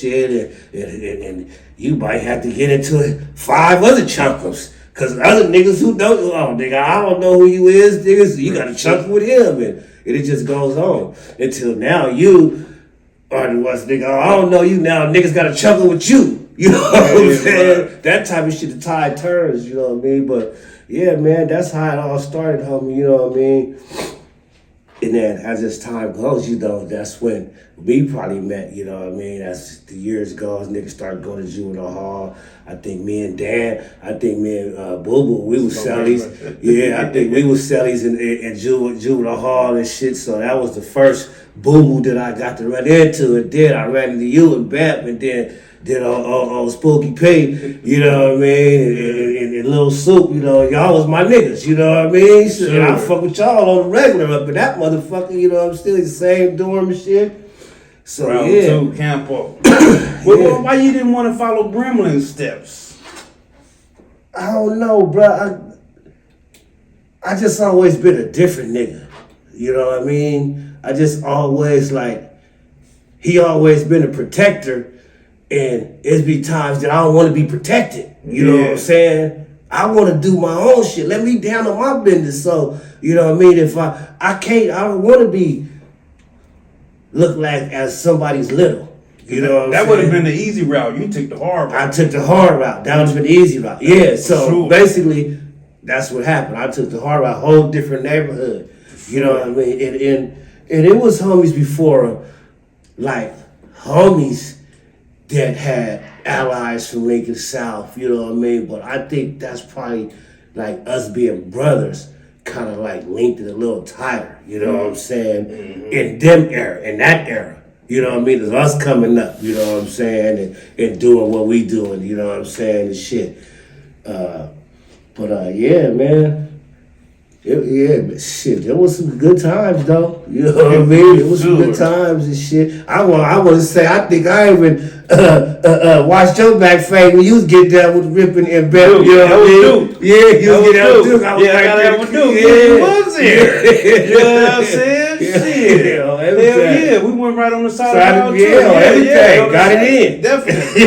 shit, and you might have to get into 5 other chunkers. Cause other niggas who don't, oh nigga, I don't know who you is, niggas, so you gotta chunk with him, and it just goes on until now you are the ones, nigga. I don't know you now, niggas gotta chuckle with you. You know what I'm saying? Right. That type of shit, the tide turns. You know what I mean? But yeah, man, that's how it all started, homie. You know what I mean? And then as this time goes, you know, that's when we probably met, you know what I mean? As the years goes, niggas started going to juvenile hall. I think me and Dan, Boo Boo, we was cellies. Yeah, I think we was cellies in juvenile hall and shit. So that was the first Boo Boo that I got to run into. And then I ran into you and Bap, and then on Spooky P, you know what I mean, and Lil Soup, you know, y'all was my niggas, you know what I mean? So sure. I fuck with y'all on the regular up in that motherfucker, you know, I'm still the same dorm and shit. So Round yeah. 2, Campo. Well, why you didn't want to follow BRIMLIN's steps? I don't know, bro. I just always been a different nigga, you know what I mean? I just always he always been a protector. And it's be times that I don't want to be protected. You know what I'm saying? I want to do my own shit. Let me handle my business. So, you know what I mean? If I don't want to be look like as somebody's little. You know what I'm saying? That would have been the easy route. You took the hard route. I took the hard route. That would have been the easy route. Yeah, so basically, that's what happened. I took the hard route, whole different neighborhood. You know what I mean? And it was homies before, homies that had allies from Lincoln South, you know what I mean? But I think that's probably us being brothers kind of linked it a little tighter, you know what I'm saying? Mm-hmm. In that era, you know what I mean? It's us coming up, you know what I'm saying? And doing what we doing, you know what I'm saying? And shit. Yeah, man. But shit, there was some good times though. You know what I mean? It was some good times and shit. I want to say, I think I even watched your back fade when you was getting down with Rippin' and Bell. You know what I mean? Yeah, you was getting down with Duke. I was You was here. You know what I'm saying? Shit. Hell yeah, we went right on the side of the everything. Got it in. Definitely.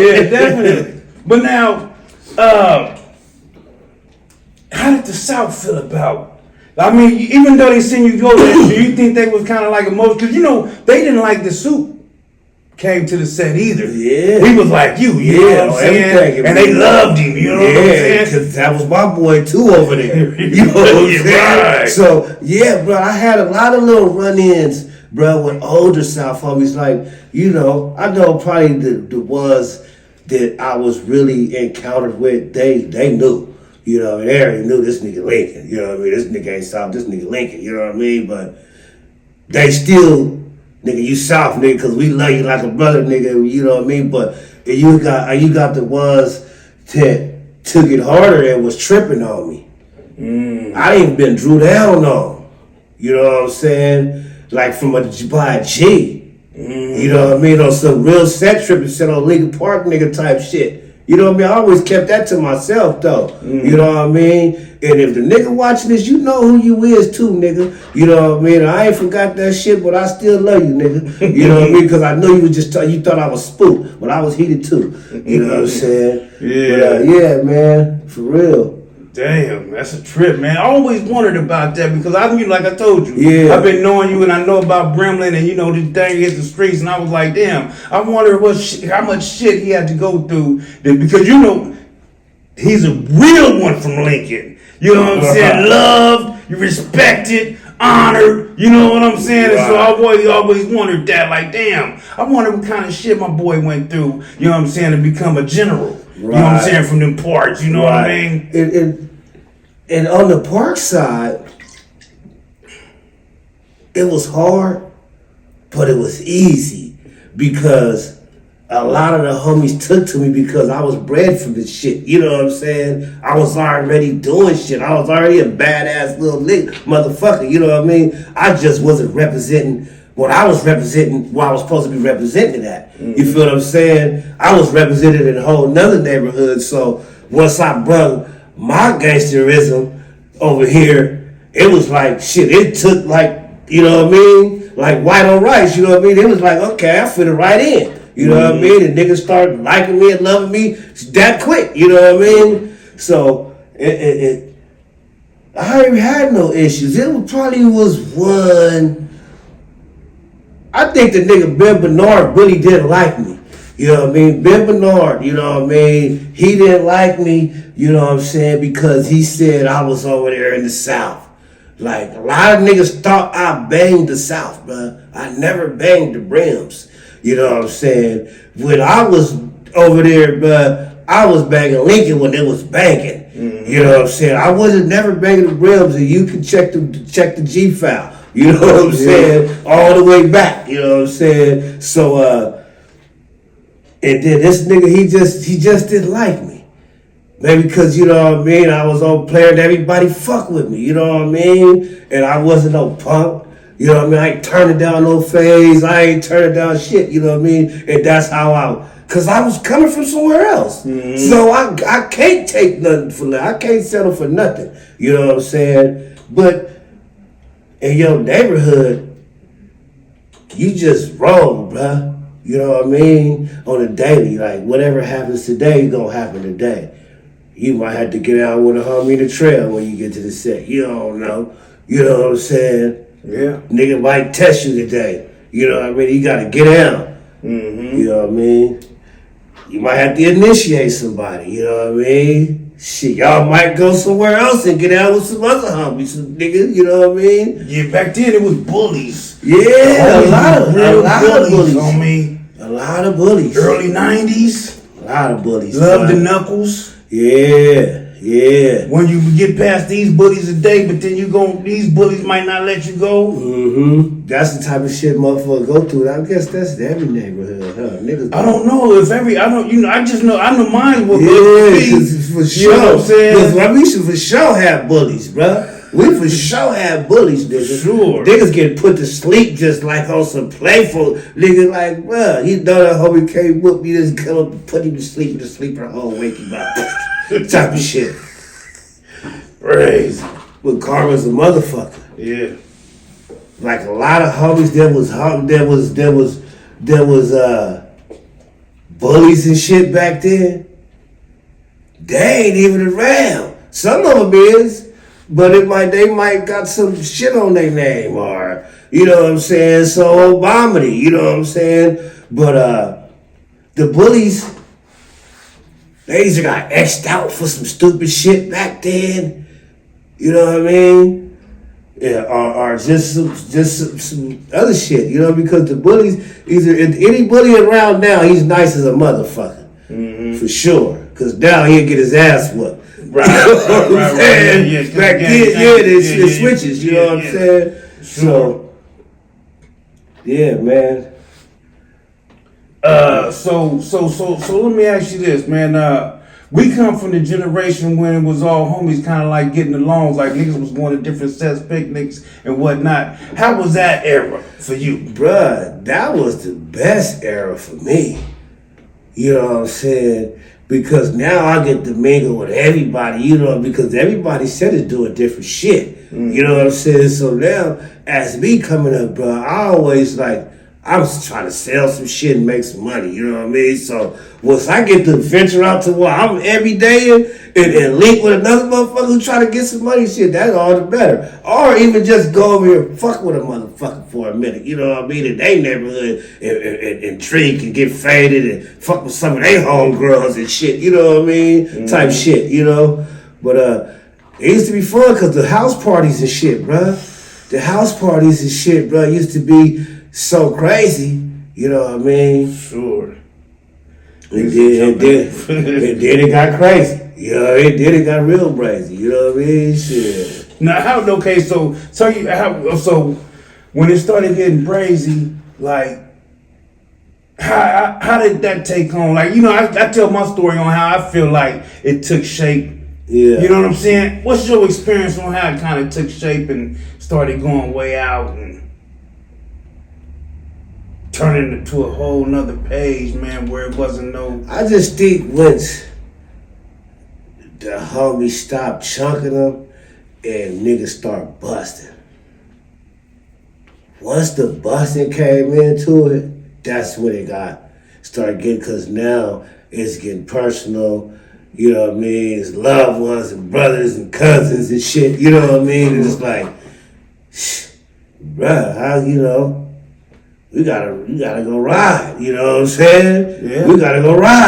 Yeah, definitely. But now, how did the South feel about? I mean, even though they seen you go there, do you think they was kind of emotional? Because, you know, they didn't like the Soup came to the set either. Yeah. He was like you know what I'm saying? And they loved him, you know what I'm saying? Because that was my boy too over there. You know what I'm saying? Right. So, yeah, bro, I had a lot of little run-ins, bro, with older South homies. I know probably the ones that I was really encountered with, they knew. You know, and they already knew this nigga Lincoln. You know what I mean? This nigga ain't South, this nigga Lincoln. You know what I mean? But they still, nigga, you South, nigga, because we love you like a brother, nigga. You know what I mean? But you got the ones that took it harder and was tripping on me. I ain't been drew down on. You know what I'm saying? By a G. You know what I mean? On some real set tripping shit on Lincoln Park nigga type shit. You know what I mean? I always kept that to myself, though. You know what I mean? And if the nigga watching this, you know who you is, too, nigga. You know what I mean? I ain't forgot that shit, but I still love you, nigga. You know what I mean? Because I know you was you thought I was spooked, but I was heated, too. You know what I'm saying? Yeah. But, yeah, man. For real. Damn, that's a trip, man. I always wondered about that because I mean, like I told you, yeah. I've been knowing you and I know about BRIMLIN and this thing hit the streets and I was like, damn, I wonder how much shit he had to go through because he's a real one from Lincoln. You know what I'm saying? Loved, you respected, honored. You know what I'm saying? Right. And so I always wondered that, damn, I wonder what kind of shit my boy went through. You know what I'm saying? To become a general. Right. You know what I'm saying? From them parts, you know what I mean? And on the park side, it was hard, but it was easy because a lot of the homies took to me because I was bred from this shit. You know what I'm saying? I was already doing shit. I was already a badass little motherfucker. You know what I mean? I just wasn't representing what I was representing, what I was supposed to be represented at. You feel what I'm saying? I was represented in a whole nother neighborhood. So once I brought my gangsterism over here, it was shit. It took you know what I mean? like white on rice, you know what I mean? It was like, okay, I fit it right in. You know what I mean? And niggas started liking me and loving me that quick, you know what I mean? So I ain't had no issues. Probably was one. I think the nigga Ben Bernard really didn't like me. You know what I mean? Ben Bernard, you know what I mean? He didn't like me, you know what I'm saying, because he said I was over there in the South. Like, a lot of niggas thought I banged the South, bro. I never banged the Brims. You know what I'm saying? When I was over there, bro, I was banging Lincoln when it was banging. Mm-hmm. You know what I'm saying? I wasn't never banging the Brims, and you can check the G file. You know what I'm saying? All the way back. You know what I'm saying? So, and then this nigga, he just didn't like me. Maybe because, you know what I mean, I was on player and everybody fuck with me, you know what I mean? And I wasn't no punk, you know what I mean? I ain't turning down no phase, I ain't turning down shit, you know what I mean? And that's how because I was coming from somewhere else. Mm-hmm. So I can't take nothing for that. I can't settle for nothing, you know what I'm saying? But in your neighborhood, you just roll, bruh. You know what I mean? On a daily, like whatever happens today, gonna happen today. You might have to get out with a homie the trail when you get to the set. You don't know. You know what I'm saying? Yeah. Nigga might test you today. You know what I mean? You gotta get out. Mm-hmm. You know what I mean? You might have to initiate somebody. You know what I mean? Shit, y'all might go somewhere else and get out with some other homies, some niggas, you know what I mean? Yeah, back then it was bullies. Yeah, a lot of bullies on me. A lot of bullies. Early 90s. A lot of bullies. Love the knuckles. Yeah. When you get past these bullies today, but then these bullies might not let you go. Mm-hmm. That's the type of shit motherfuckers go through. I guess that's every neighborhood, huh? Niggas. I don't know if I just know, I know mine will be. For sure. You know what I'm saying? Because we should for sure have bullies, bruh. We for sure have bullies, niggas. Sure. Niggas get put to sleep just like on some playful niggas like, bruh, you know that homie can't whoop me, just come up and put him to sleep and the sleeper hole, wake him up. Type of shit. Crazy. But karma's a motherfucker. Yeah. Like a lot of homies, there was bullies and shit back then. They ain't even around. Some of them is, but they might got some shit on their name, or you know what I'm saying, so Obama, you know what I'm saying. But the bullies, they either got X'd out for some stupid shit back then, you know what I mean? Yeah, or just some other shit, you know, because the bullies, either any bully around now, he's nice as a motherfucker, for sure. Because now he'll get his ass whooped. Right. Yeah. Back then, it switches, you know what I'm saying? Sure. So, yeah, man. So let me ask you this, man. We come from the generation when it was all homies kind of like getting along, like niggas was going to different sets, picnics and whatnot. How was that era for you? Bruh, that was the best era for me. You know what I'm saying? Because now I get to mingle with everybody, you know, because everybody said is doing different shit. You know what I'm saying? So now, as me coming up, bro, I always I'm just trying to sell some shit and make some money, you know what I mean? So once I get to venture out to where I'm every day and link with another motherfucker who try to get some money, shit, that's all the better. Or even just go over here and fuck with a motherfucker for a minute, you know what I mean? In their neighborhood and drink and get faded and fuck with some of their homegirls and shit, you know what I mean? Type shit, you know? But it used to be fun because the house parties and shit, bruh. The house parties and shit, bruh, used to be so crazy, you know what I mean? Sure. And then it got crazy. You know, it got real crazy. You know what I mean? Shit. Now, so when it started getting crazy, like, how did that take on? Like, you know, I tell my story on how I feel like it took shape. Yeah. You know what I'm saying? What's your experience on how it kind of took shape and started going way out and turning into a whole nother page, man, where it wasn't no... I just think once the homies stop chunking them and niggas start busting. once the busting came into it, that's when it started getting, because now it's getting personal. You know what I mean? It's loved ones and brothers and cousins and shit. You know what I mean? And it's like, bruh, how, you know, we gotta go ride. You know what I'm saying? Yeah. We gotta go ride.